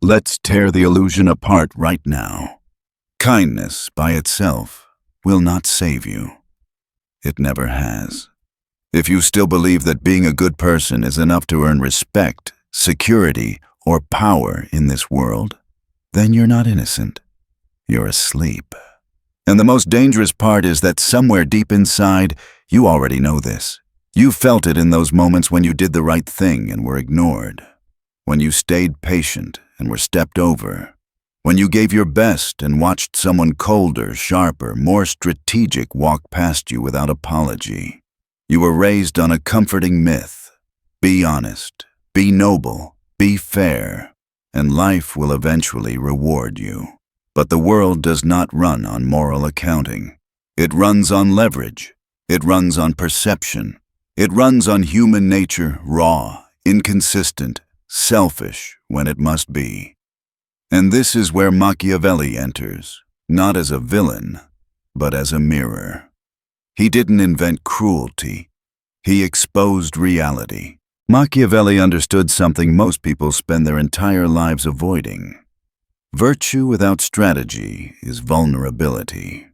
Let's tear the illusion apart right now. Kindness by itself will not save you. It never has. If you still believe that being a good person is enough to earn respect, security, or power in this world, then you're not innocent. You're asleep. And the most dangerous part is that somewhere deep inside, you already know this. You felt it in those moments when you did the right thing and were ignored. When you stayed patient and were stepped over. When you gave your best and watched someone colder, sharper, more strategic walk past you without apology. You were raised on a comforting myth. Be honest, be noble, be fair, and life will eventually reward you. But the world does not run on moral accounting. It runs on leverage. It runs on perception. It runs on human nature, raw, inconsistent, selfish when it must be. And this is where Machiavelli enters, not as a villain, but as a mirror. He didn't invent cruelty. He exposed reality. Machiavelli understood something most people spend their entire lives avoiding. Virtue without strategy is vulnerability.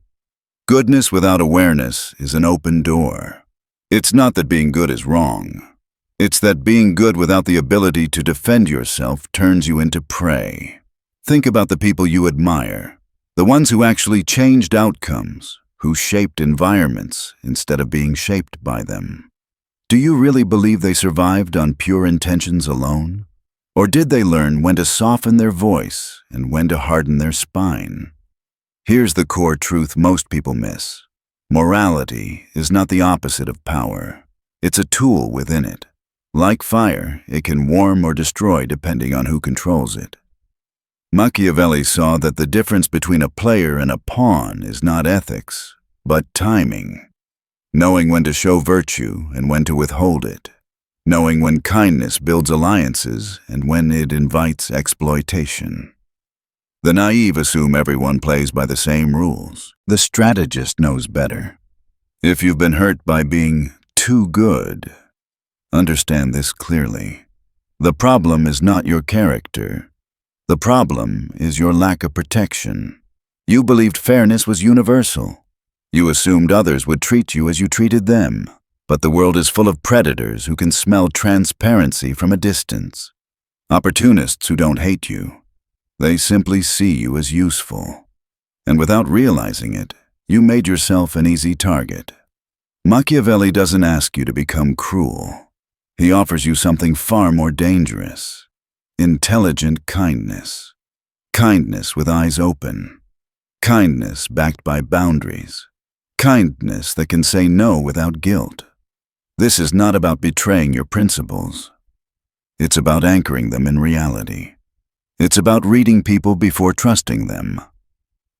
Goodness without awareness is an open door. It's not that being good is wrong. It's that being good without the ability to defend yourself turns you into prey. Think about the people you admire, the ones who actually changed outcomes, who shaped environments instead of being shaped by them. Do you really believe they survived on pure intentions alone? Or did they learn when to soften their voice and when to harden their spine? Here's the core truth most people miss. Morality is not the opposite of power. It's a tool within it. Like fire, it can warm or destroy depending on who controls it. Machiavelli saw that the difference between a player and a pawn is not ethics, but timing. Knowing when to show virtue and when to withhold it. Knowing when kindness builds alliances and when it invites exploitation. The naive assume everyone plays by the same rules. The strategist knows better. If you've been hurt by being too good, understand this clearly. The problem is not your character. The problem is your lack of protection. You believed fairness was universal. You assumed others would treat you as you treated them. But the world is full of predators who can smell transparency from a distance. Opportunists who don't hate you. They simply see you as useful. And without realizing it, you made yourself an easy target. Machiavelli doesn't ask you to become cruel. He offers you something far more dangerous. Intelligent kindness. Kindness with eyes open. Kindness backed by boundaries. Kindness that can say no without guilt. This is not about betraying your principles. It's about anchoring them in reality. It's about reading people before trusting them.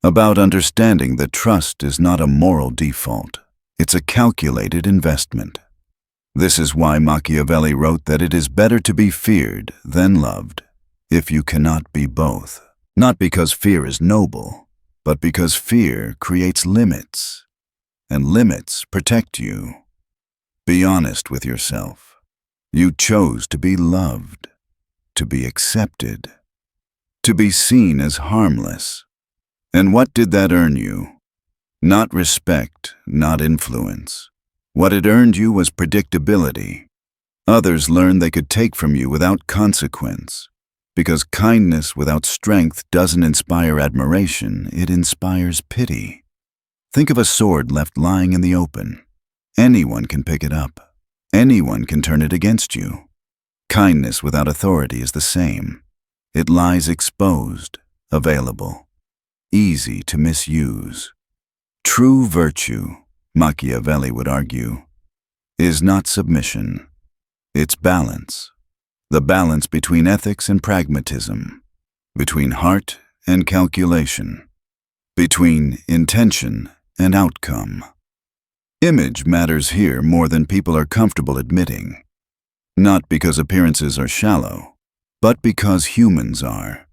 About understanding that trust is not a moral default. It's a calculated investment. This is why Machiavelli wrote that it is better to be feared than loved, if you cannot be both. Not because fear is noble, but because fear creates limits, and limits protect you. Be honest with yourself. You chose to be loved, to be accepted, to be seen as harmless. And what did that earn you? Not respect, not influence. What it earned you was predictability. Others learned they could take from you without consequence. Because kindness without strength doesn't inspire admiration, it inspires pity. Think of a sword left lying in the open. Anyone can pick it up. Anyone can turn it against you. Kindness without authority is the same. It lies exposed, available, easy to misuse. True virtue, Machiavelli would argue, is not submission. It's balance. The balance between ethics and pragmatism, between heart and calculation, between intention and outcome. Image matters here more than people are comfortable admitting. Not because appearances are shallow, but because humans are.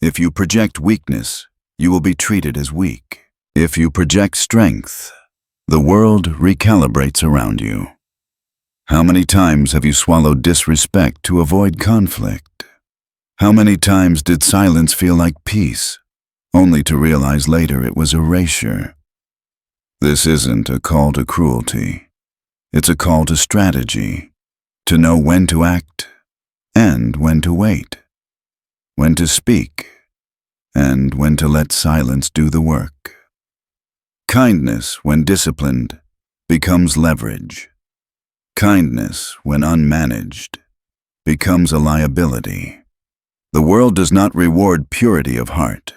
If you project weakness, you will be treated as weak. If you project strength, the world recalibrates around you. How many times have you swallowed disrespect to avoid conflict? How many times did silence feel like peace, only to realize later it was erasure? This isn't a call to cruelty. It's a call to strategy, to know when to act and when to wait, when to speak and when to let silence do the work. Kindness, when disciplined, becomes leverage. Kindness, when unmanaged, becomes a liability. The world does not reward purity of heart.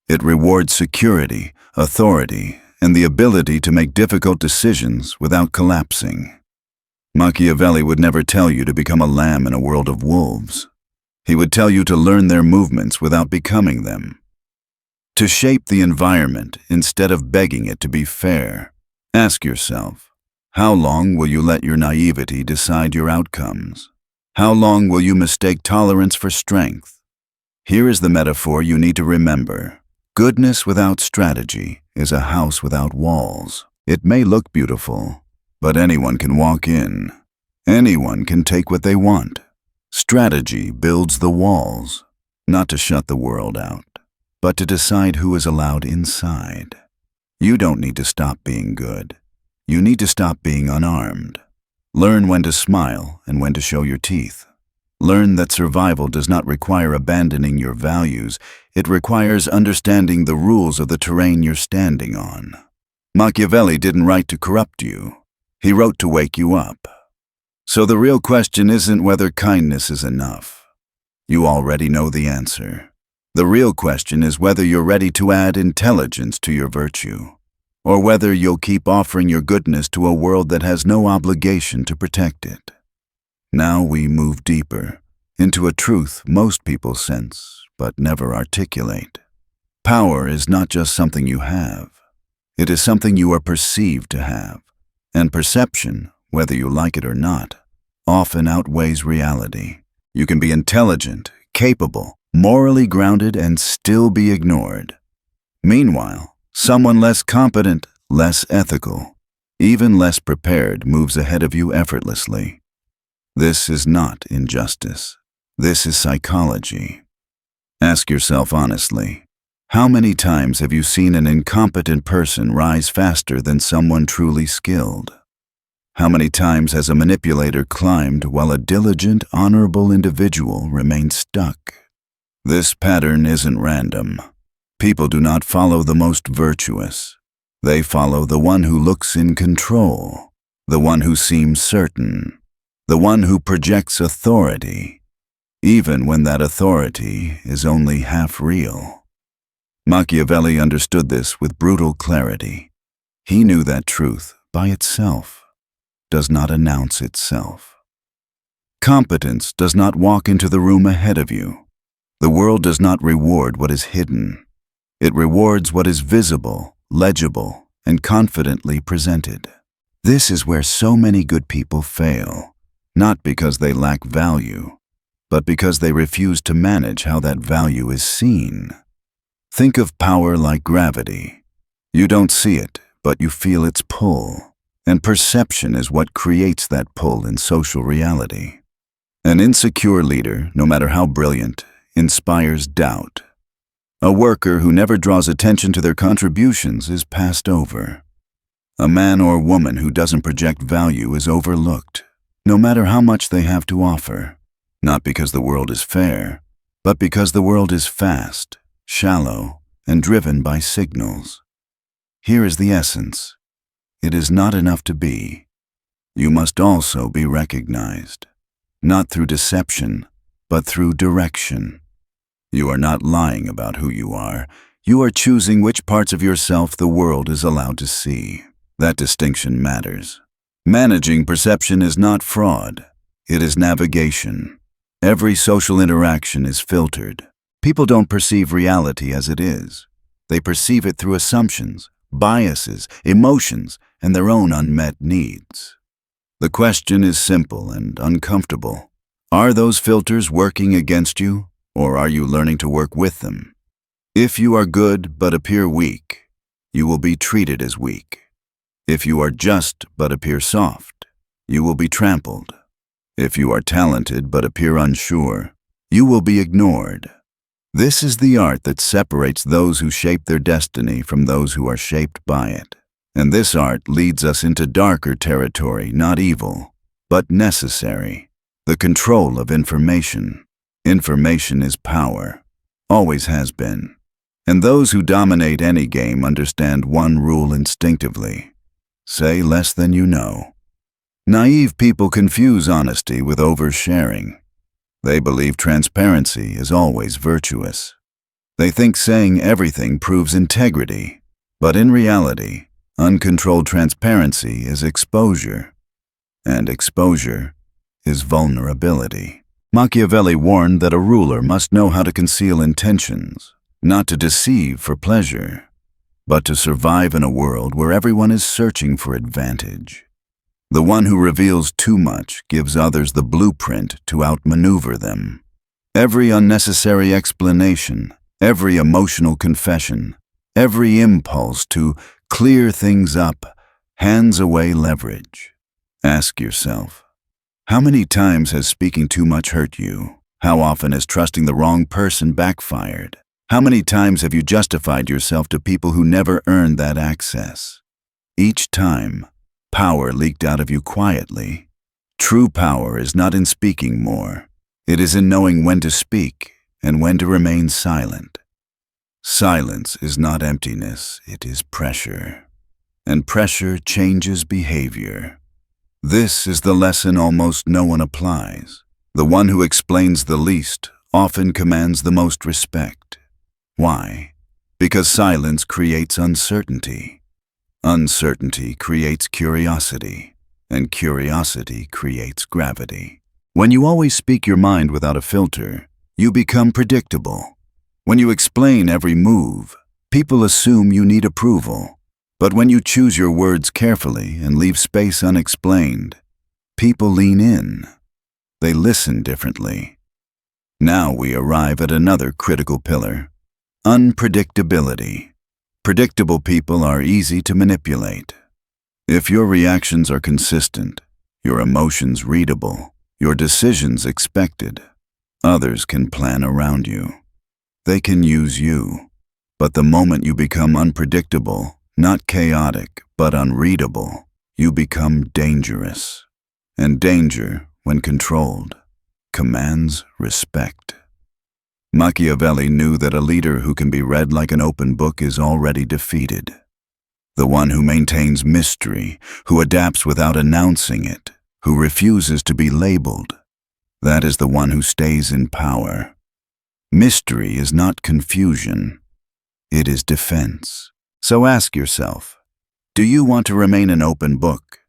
It rewards security, authority, and the ability to make difficult decisions without collapsing. Machiavelli would never tell you to become a lamb in a world of wolves. He would tell you to learn their movements without becoming them. To shape the environment instead of begging it to be fair. Ask yourself, how long will you let your naivety decide your outcomes? How long will you mistake tolerance for strength? Here is the metaphor you need to remember. Goodness without strategy is a house without walls. It may look beautiful, but anyone can walk in. Anyone can take what they want. Strategy builds the walls, not to shut the world out, but to decide who is allowed inside. You don't need to stop being good. You need to stop being unarmed. Learn when to smile and when to show your teeth. Learn that survival does not require abandoning your values. It requires understanding the rules of the terrain you're standing on. Machiavelli didn't write to corrupt you. He wrote to wake you up. So the real question isn't whether kindness is enough. You already know the answer. The real question is whether you're ready to add intelligence to your virtue, or whether you'll keep offering your goodness to a world that has no obligation to protect it. Now we move deeper, into a truth most people sense, but never articulate. Power is not just something you have. It is something you are perceived to have, and perception, whether you like it or not, often outweighs reality. You can be intelligent, capable, morally grounded, and still be ignored. Meanwhile, someone less competent, less ethical, even less prepared moves ahead of you effortlessly. This is not injustice. This is psychology. Ask yourself honestly, how many times have you seen an incompetent person rise faster than someone truly skilled? How many times has a manipulator climbed while a diligent, honorable individual remained stuck? This pattern isn't random. People do not follow the most virtuous. They follow the one who looks in control, the one who seems certain, the one who projects authority, even when that authority is only half real. Machiavelli understood this with brutal clarity. He knew that truth, by itself, does not announce itself. Competence does not walk into the room ahead of you. The world does not reward what is hidden. It rewards what is visible, legible, and confidently presented. This is where so many good people fail, not because they lack value, but because they refuse to manage how that value is seen. Think of power like gravity. You don't see it, but you feel its pull, and perception is what creates that pull in social reality. An insecure leader, no matter how brilliant, inspires doubt. A worker who never draws attention to their contributions is passed over. A man or woman who doesn't project value is overlooked, no matter how much they have to offer. Not because the world is fair, but because the world is fast, shallow, and driven by signals. Here is the essence. It is not enough to be. You must also be recognized, not through deception, but through direction. You are not lying about who you are. You are choosing which parts of yourself the world is allowed to see. That distinction matters. Managing perception is not fraud. It is navigation. Every social interaction is filtered. People don't perceive reality as it is. They perceive it through assumptions, biases, emotions, and their own unmet needs. The question is simple and uncomfortable. Are those filters working against you, or are you learning to work with them? If you are good but appear weak, you will be treated as weak. If you are just but appear soft, you will be trampled. If you are talented but appear unsure, you will be ignored. This is the art that separates those who shape their destiny from those who are shaped by it. And this art leads us into darker territory, not evil, but necessary. The control of information. Information is power, always has been. And those who dominate any game understand one rule instinctively. Say less than you know. Naive people confuse honesty with oversharing. They believe transparency is always virtuous. They think saying everything proves integrity, but in reality, uncontrolled transparency is exposure, and exposure is vulnerability. Machiavelli warned that a ruler must know how to conceal intentions, not to deceive for pleasure, but to survive in a world where everyone is searching for advantage. The one who reveals too much gives others the blueprint to outmaneuver them. Every unnecessary explanation, every emotional confession, every impulse to clear things up hands away leverage. Ask yourself, how many times has speaking too much hurt you? How often has trusting the wrong person backfired? How many times have you justified yourself to people who never earned that access? Each time, power leaked out of you quietly. True power is not in speaking more. It is in knowing when to speak and when to remain silent. Silence is not emptiness, it is pressure. And pressure changes behavior. This is the lesson almost no one applies. The one who explains the least often commands the most respect. Why? Because silence creates uncertainty. Uncertainty creates curiosity, and curiosity creates gravity. When you always speak your mind without a filter, you become predictable. When you explain every move, people assume you need approval. But when you choose your words carefully and leave space unexplained, people lean in. They listen differently. Now we arrive at another critical pillar: unpredictability. Predictable people are easy to manipulate. If your reactions are consistent, your emotions readable, your decisions expected, others can plan around you. They can use you. But the moment you become unpredictable, not chaotic, but unreadable, you become dangerous. And danger, when controlled, commands respect. Machiavelli knew that a leader who can be read like an open book is already defeated. The one who maintains mystery, who adapts without announcing it, who refuses to be labeled, that is the one who stays in power. Mystery is not confusion, it is defense. So ask yourself, do you want to remain an open book,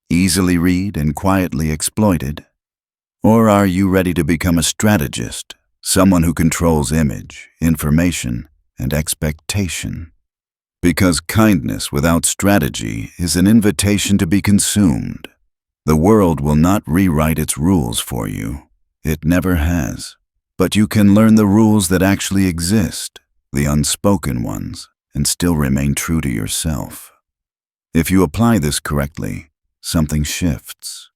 easily read and quietly exploited? Or are you ready to become a strategist? Someone who controls image, information, and expectation. Because kindness without strategy is an invitation to be consumed. The world will not rewrite its rules for you. It never has. But you can learn the rules that actually exist, the unspoken ones, and still remain true to yourself. If you apply this correctly, something shifts.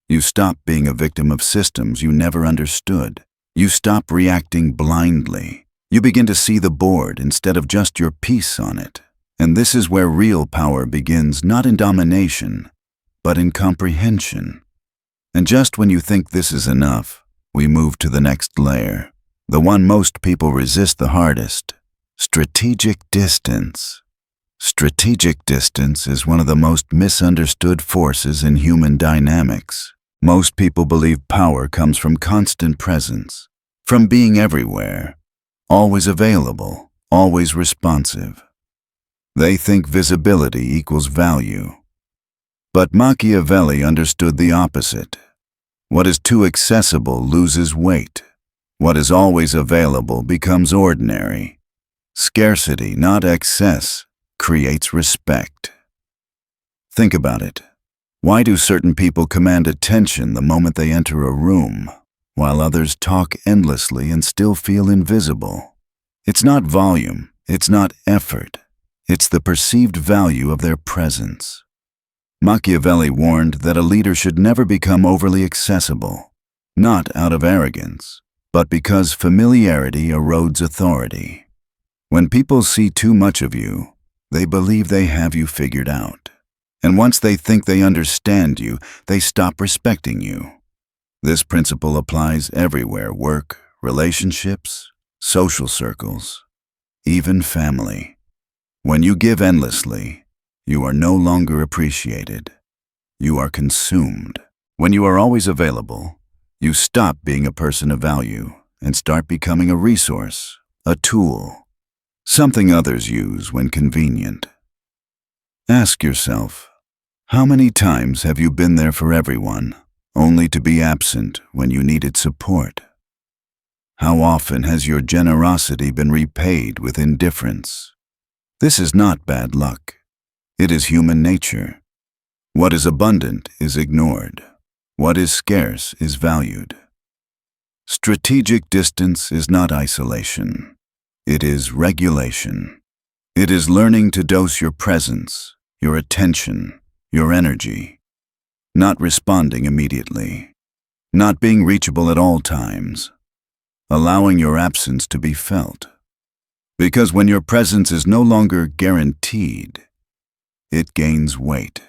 You stop being a victim of systems you never understood. You stop reacting blindly. You begin to see the board instead of just your piece on it. And this is where real power begins, not in domination, but in comprehension. And just when you think this is enough, we move to the next layer, the one most people resist the hardest: strategic distance. Strategic distance is one of the most misunderstood forces in human dynamics. Most people believe power comes from constant presence, from being everywhere, always available, always responsive. They think visibility equals value. But Machiavelli understood the opposite. What is too accessible loses weight. What is always available becomes ordinary. Scarcity, not excess, creates respect. Think about it. Why do certain people command attention the moment they enter a room, while others talk endlessly and still feel invisible? It's not volume, it's not effort, it's the perceived value of their presence. Machiavelli warned that a leader should never become overly accessible, not out of arrogance, but because familiarity erodes authority. When people see too much of you, they believe they have you figured out. And once they think they understand you, they stop respecting you. This principle applies everywhere: work, relationships, social circles, even family. When you give endlessly, you are no longer appreciated. You are consumed. When you are always available, you stop being a person of value and start becoming a resource, a tool, something others use when convenient. Ask yourself, how many times have you been there for everyone, only to be absent when you needed support? How often has your generosity been repaid with indifference? This is not bad luck. It is human nature. What is abundant is ignored. What is scarce is valued. Strategic distance is not isolation. It is regulation. It is learning to dose your presence, your attention, your energy. Not responding immediately. Not being reachable at all times. Allowing your absence to be felt. Because when your presence is no longer guaranteed, it gains weight.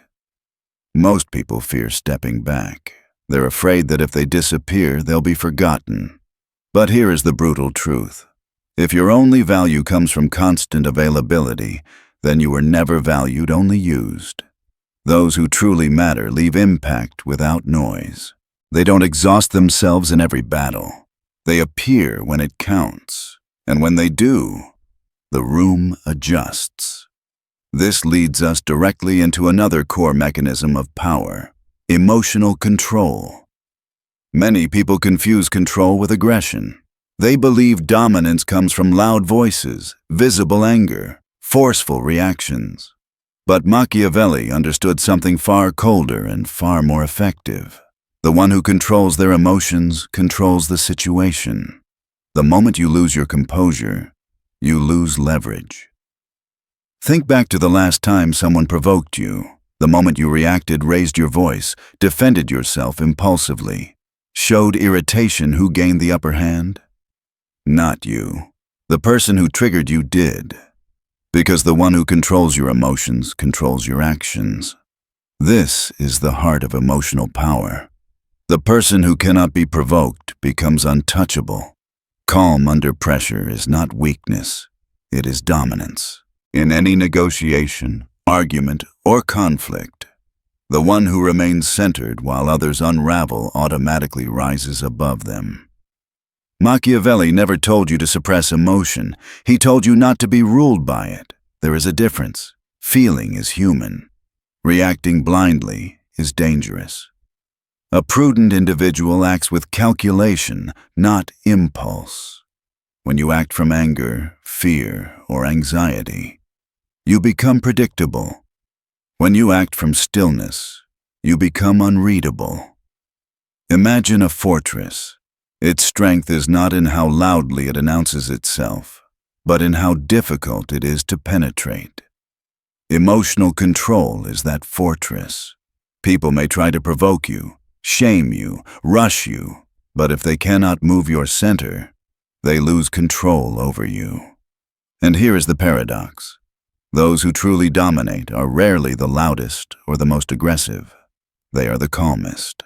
Most people fear stepping back. They're afraid that if they disappear, they'll be forgotten. But here is the brutal truth. If your only value comes from constant availability, then you were never valued, only used. Those who truly matter leave impact without noise. They don't exhaust themselves in every battle. They appear when it counts. And when they do, the room adjusts. This leads us directly into another core mechanism of power: emotional control. Many people confuse control with aggression. They believe dominance comes from loud voices, visible anger, forceful reactions. But Machiavelli understood something far colder and far more effective. The one who controls their emotions controls the situation. The moment you lose your composure, you lose leverage. Think back to the last time someone provoked you. The moment you reacted, raised your voice, defended yourself impulsively, showed irritation. Who gained the upper hand? Not you. The person who triggered you did. Because the one who controls your emotions controls your actions. This is the heart of emotional power. The person who cannot be provoked becomes untouchable. Calm under pressure is not weakness, it is dominance. In any negotiation, argument, or conflict, the one who remains centered while others unravel automatically rises above them. Machiavelli never told you to suppress emotion. He told you not to be ruled by it. There is a difference. Feeling is human. Reacting blindly is dangerous. A prudent individual acts with calculation, not impulse. When you act from anger, fear, or anxiety, you become predictable. When you act from stillness, you become unreadable. Imagine a fortress. Its strength is not in how loudly it announces itself, but in how difficult it is to penetrate. Emotional control is that fortress. People may try to provoke you, shame you, rush you, but if they cannot move your center, they lose control over you. And here is the paradox. Those who truly dominate are rarely the loudest or the most aggressive. They are the calmest.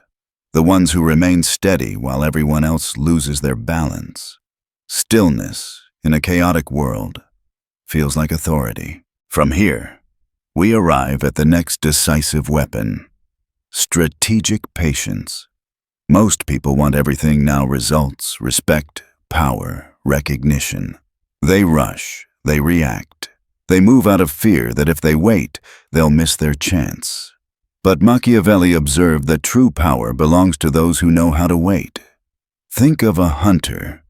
The ones who remain steady while everyone else loses their balance. Stillness in a chaotic world feels like authority. From here, we arrive at the next decisive weapon: strategic patience. Most people want everything now: results, respect, power, recognition. They rush, they react. They move out of fear that if they wait, they'll miss their chance. But Machiavelli observed that true power belongs to those who know how to wait. Think of a hunter.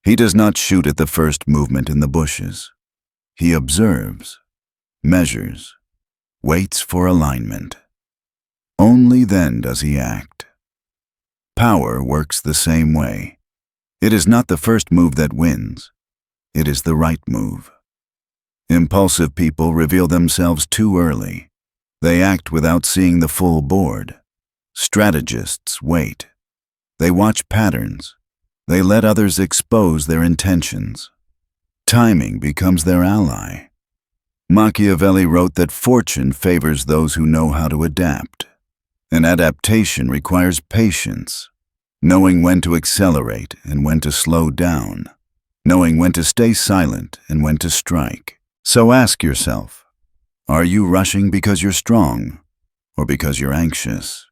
He does not shoot at the first movement in the bushes. He observes, measures, waits for alignment. Only then does he act. Power works the same way. It is not the first move that wins. It is the right move. Impulsive people reveal themselves too early. They act without seeing the full board. Strategists wait. They watch patterns. They let others expose their intentions. Timing becomes their ally. Machiavelli wrote that fortune favors those who know how to adapt. And adaptation requires patience, knowing when to accelerate and when to slow down, knowing when to stay silent and when to strike. So ask yourself, are you rushing because you're strong or because you're anxious?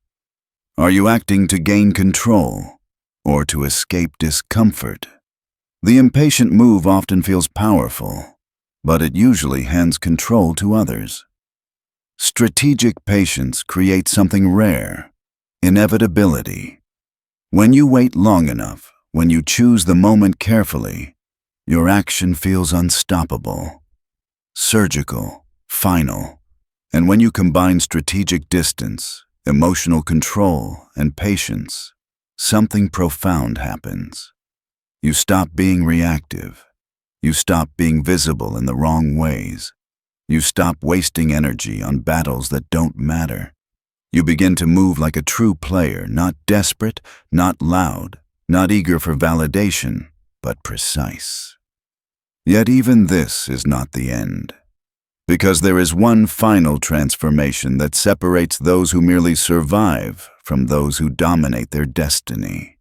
Are you acting to gain control or to escape discomfort? The impatient move often feels powerful, but it usually hands control to others. Strategic patience creates something rare, inevitability. When you wait long enough, when you choose the moment carefully, your action feels unstoppable, surgical, final. And when you combine strategic distance, emotional control, and patience, something profound happens. You stop being reactive. You stop being visible in the wrong ways. You stop wasting energy on battles that don't matter. You begin to move like a true player, not desperate, not loud, not eager for validation, but precise. Yet even this is not the end. Because there is one final transformation that separates those who merely survive from those who dominate their destiny.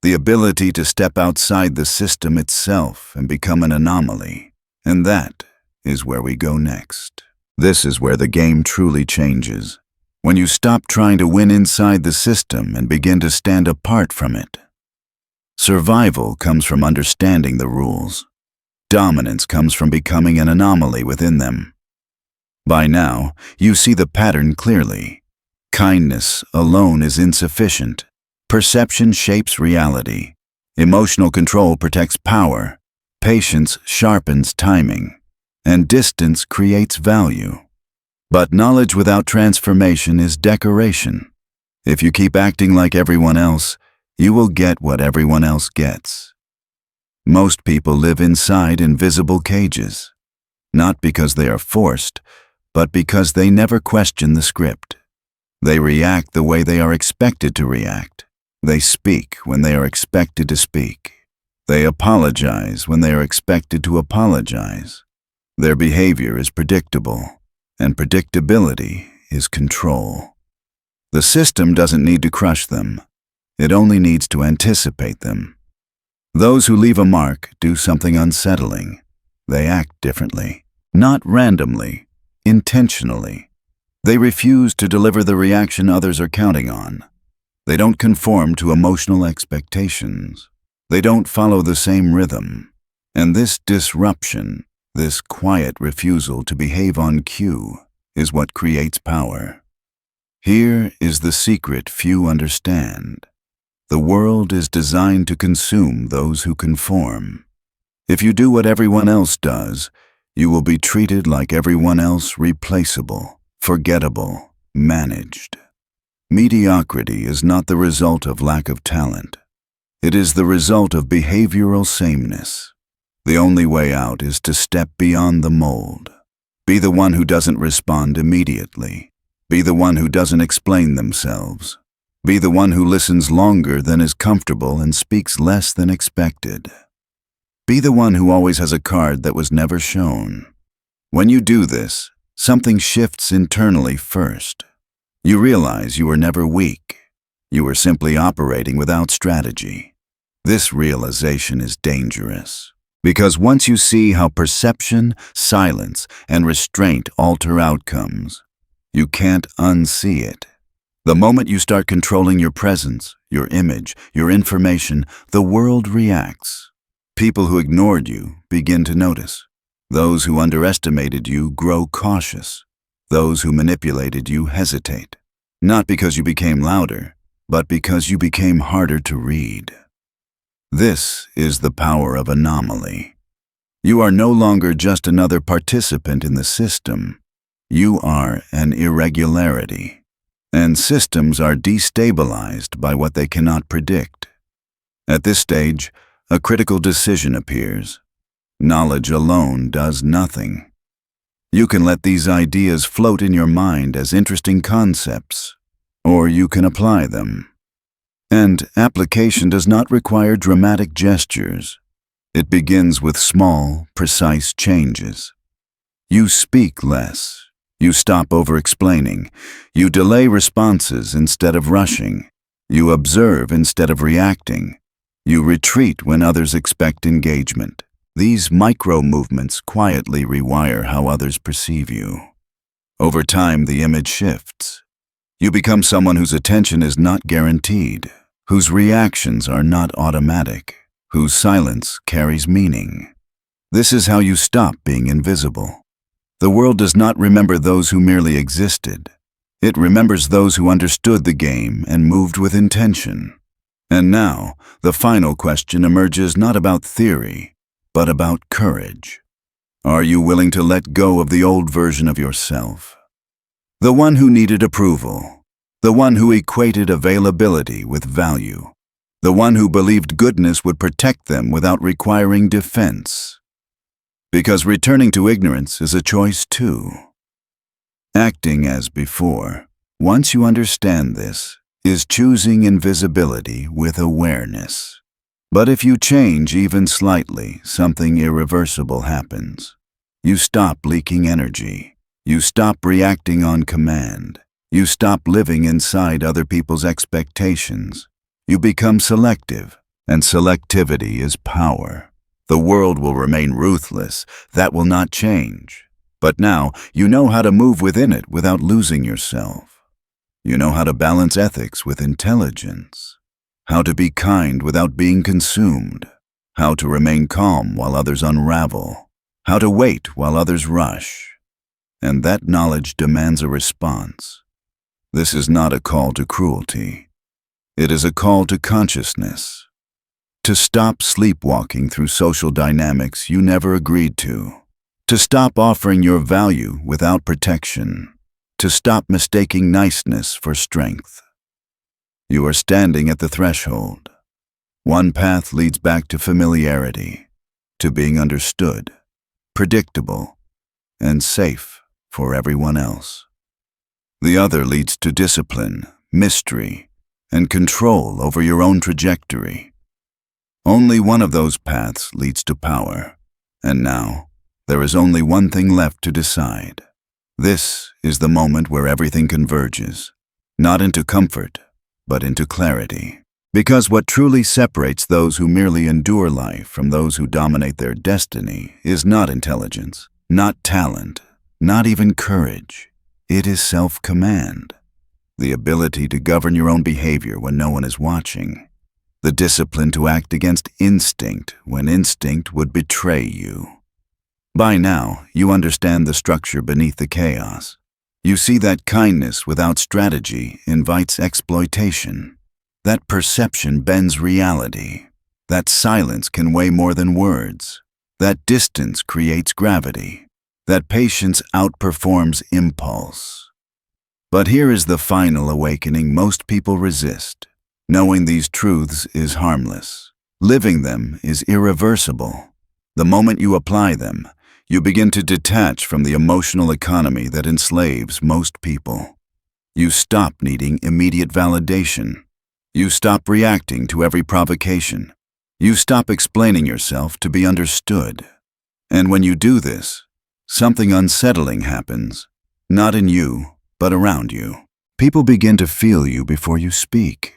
The ability to step outside the system itself and become an anomaly. And that is where we go next. This is where the game truly changes. When you stop trying to win inside the system and begin to stand apart from it. Survival comes from understanding the rules. Dominance comes from becoming an anomaly within them. By now, you see the pattern clearly. Kindness alone is insufficient. Perception shapes reality. Emotional control protects power. Patience sharpens timing. And distance creates value. But knowledge without transformation is decoration. If you keep acting like everyone else, you will get what everyone else gets. Most people live inside invisible cages, not because they are forced, but because they never question the script. They react the way they are expected to react. They speak when they are expected to speak. They apologize when they are expected to apologize. Their behavior is predictable, and predictability is control. The system doesn't need to crush them. It only needs to anticipate them. Those who leave a mark do something unsettling. They act differently, not randomly, intentionally. They refuse to deliver the reaction others are counting on. They don't conform to emotional expectations. They don't follow the same rhythm. And this disruption, this quiet refusal to behave on cue, is what creates power. Here is the secret few understand. The world is designed to consume those who conform. If you do what everyone else does, you will be treated like everyone else, replaceable, forgettable, managed. Mediocrity is not the result of lack of talent. It is the result of behavioral sameness. The only way out is to step beyond the mold. Be the one who doesn't respond immediately. Be the one who doesn't explain themselves. Be the one who listens longer than is comfortable and speaks less than expected. Be the one who always has a card that was never shown. When you do this, something shifts internally first. You realize you were never weak. You were simply operating without strategy. This realization is dangerous. Because once you see how perception, silence, and restraint alter outcomes, you can't unsee it. The moment you start controlling your presence, your image, your information, the world reacts. People who ignored you begin to notice. Those who underestimated you grow cautious. Those who manipulated you hesitate. Not because you became louder, but because you became harder to read. This is the power of anomaly. You are no longer just another participant in the system. You are an irregularity. And systems are destabilized by what they cannot predict. At this stage, a critical decision appears. Knowledge alone does nothing. You can let these ideas float in your mind as interesting concepts, or you can apply them. And application does not require dramatic gestures. It begins with small, precise changes. You speak less. You stop over-explaining. You delay responses instead of rushing. You observe instead of reacting. You retreat when others expect engagement. These micro-movements quietly rewire how others perceive you. Over time, the image shifts. You become someone whose attention is not guaranteed, whose reactions are not automatic, whose silence carries meaning. This is how you stop being invisible. The world does not remember those who merely existed. It remembers those who understood the game and moved with intention. And now, the final question emerges not about theory, but about courage. Are you willing to let go of the old version of yourself? The one who needed approval, the one who equated availability with value, the one who believed goodness would protect them without requiring defense. Because returning to ignorance is a choice too. Acting as before, once you understand this, is choosing invisibility with awareness. But if you change even slightly, something irreversible happens. You stop leaking energy. You stop reacting on command. You stop living inside other people's expectations. You become selective, and selectivity is power. The world will remain ruthless. That will not change. But now, you know how to move within it without losing yourself. You know how to balance ethics with intelligence. How to be kind without being consumed. How to remain calm while others unravel. How to wait while others rush. And that knowledge demands a response. This is not a call to cruelty. It is a call to consciousness. To stop sleepwalking through social dynamics you never agreed to. To stop offering your value without protection. To stop mistaking niceness for strength. You are standing at the threshold. One path leads back to familiarity, to being understood, predictable, and safe for everyone else. The other leads to discipline, mystery, and control over your own trajectory. Only one of those paths leads to power, and now there is only one thing left to decide. This is the moment where everything converges, not into comfort, but into clarity. Because what truly separates those who merely endure life from those who dominate their destiny is not intelligence, not talent, not even courage. It is self-command. The ability to govern your own behavior when no one is watching. The discipline to act against instinct when instinct would betray you. By now, you understand the structure beneath the chaos. You see that kindness without strategy invites exploitation. That perception bends reality. That silence can weigh more than words. That distance creates gravity. That patience outperforms impulse. But here is the final awakening most people resist. Knowing these truths is harmless. Living them is irreversible. The moment you apply them, you begin to detach from the emotional economy that enslaves most people. You stop needing immediate validation. You stop reacting to every provocation. You stop explaining yourself to be understood. And when you do this, something unsettling happens, not in you, but around you. People begin to feel you before you speak.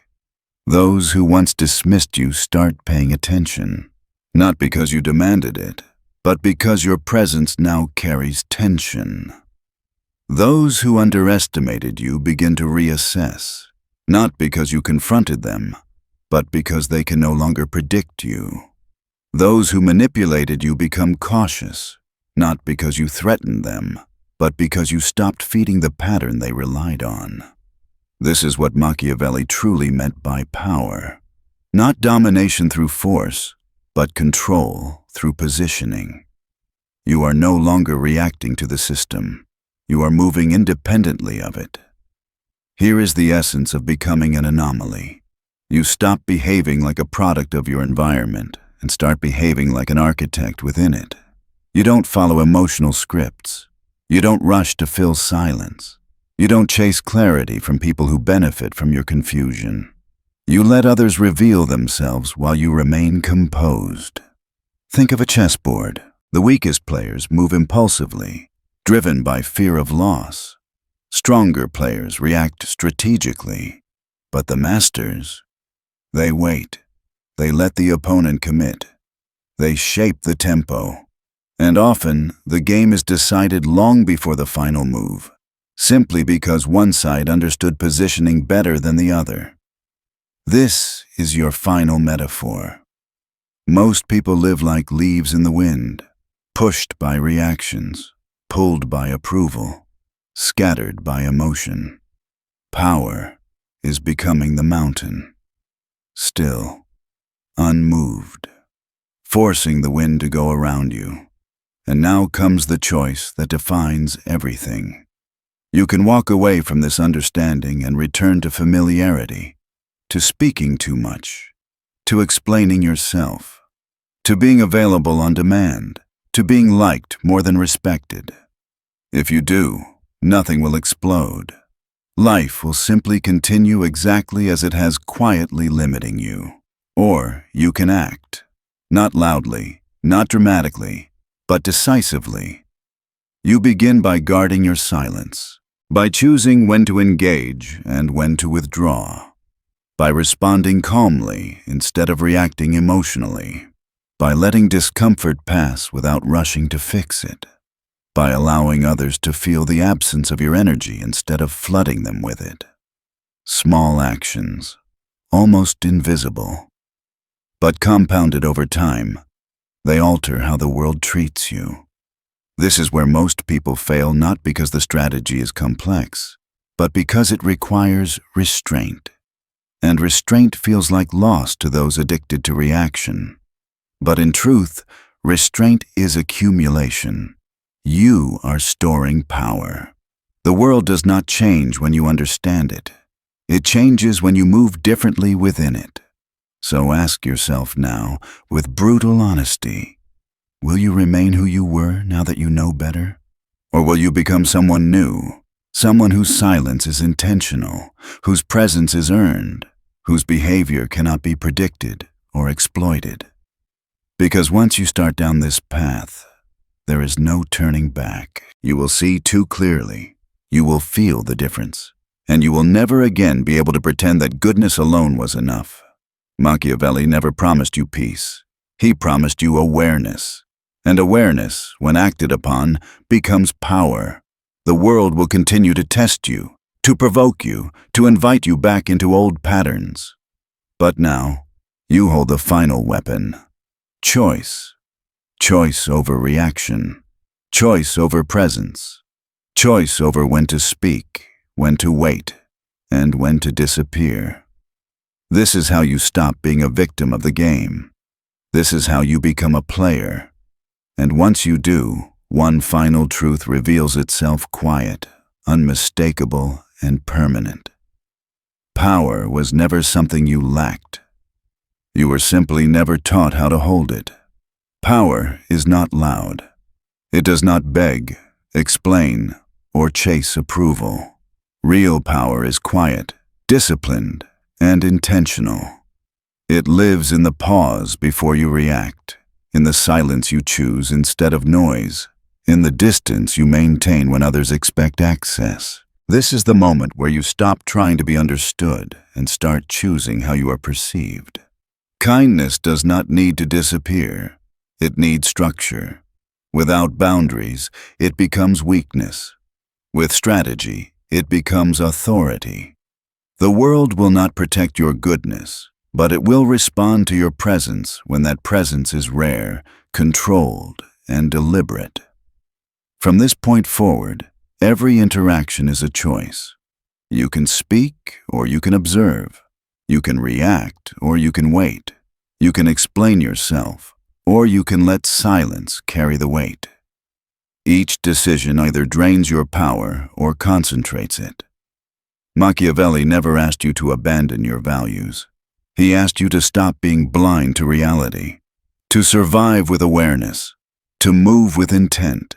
Those who once dismissed you start paying attention, not because you demanded it, but because your presence now carries tension. Those who underestimated you begin to reassess, not because you confronted them, but because they can no longer predict you. Those who manipulated you become cautious, not because you threatened them, but because you stopped feeding the pattern they relied on. This is what Machiavelli truly meant by power. Not domination through force, but control through positioning. You are no longer reacting to the system. You are moving independently of it. Here is the essence of becoming an anomaly. You stop behaving like a product of your environment and start behaving like an architect within it. You don't follow emotional scripts. You don't rush to fill silence. You don't chase clarity from people who benefit from your confusion. You let others reveal themselves while you remain composed. Think of a chessboard. The weakest players move impulsively, driven by fear of loss. Stronger players react strategically, but the masters, they wait. They let the opponent commit. They shape the tempo. And often, the game is decided long before the final move, simply because one side understood positioning better than the other. This is your final metaphor. Most people live like leaves in the wind, pushed by reactions, pulled by approval, scattered by emotion. Power is becoming the mountain, still, unmoved, forcing the wind to go around you. And now comes the choice that defines everything. You can walk away from this understanding and return to familiarity, to speaking too much, to explaining yourself, to being available on demand, to being liked more than respected. If you do, nothing will explode. Life will simply continue exactly as it has, quietly limiting you. Or you can act, not loudly, not dramatically, but decisively. You begin by guarding your silence, by choosing when to engage and when to withdraw, by responding calmly instead of reacting emotionally, by letting discomfort pass without rushing to fix it, by allowing others to feel the absence of your energy instead of flooding them with it. Small actions, almost invisible, but compounded over time, they alter how the world treats you. This is where most people fail, not because the strategy is complex, but because it requires restraint. And restraint feels like loss to those addicted to reaction. But in truth, restraint is accumulation. You are storing power. The world does not change when you understand it. It changes when you move differently within it. So ask yourself now, with brutal honesty, will you remain who you were now that you know better? Or will you become someone new, someone whose silence is intentional, whose presence is earned, whose behavior cannot be predicted or exploited? Because once you start down this path, there is no turning back. You will see too clearly. You will feel the difference. And you will never again be able to pretend that goodness alone was enough. Machiavelli never promised you peace. He promised you awareness. And awareness, when acted upon, becomes power. The world will continue to test you, to provoke you, to invite you back into old patterns. But now, you hold the final weapon. Choice. Choice over reaction. Choice over presence. Choice over when to speak, when to wait, and when to disappear. This is how you stop being a victim of the game. This is how you become a player. And once you do, one final truth reveals itself, quiet, unmistakable, and permanent. Power was never something you lacked. You were simply never taught how to hold it. Power is not loud. It does not beg, explain, or chase approval. Real power is quiet, disciplined, and intentional. It lives in the pause before you react, in the silence you choose instead of noise, in the distance you maintain when others expect access. This is the moment where you stop trying to be understood and start choosing how you are perceived. Kindness does not need to disappear. It needs structure. Without boundaries, it becomes weakness. With strategy, it becomes authority. The world will not protect your goodness, but it will respond to your presence when that presence is rare, controlled, and deliberate. From this point forward, every interaction is a choice. You can speak or you can observe. You can react or you can wait. You can explain yourself or you can let silence carry the weight. Each decision either drains your power or concentrates it. Machiavelli never asked you to abandon your values. He asked you to stop being blind to reality, to survive with awareness, to move with intent,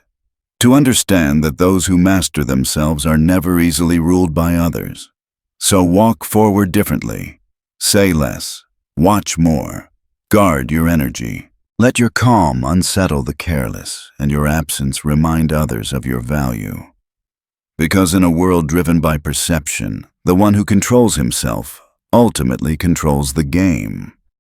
to understand that those who master themselves are never easily ruled by others. So walk forward differently. Say less. Watch more. Guard your energy. Let your calm unsettle the careless, and your absence remind others of your value. Because in a world driven by perception, the one who controls himself ultimately controls the game.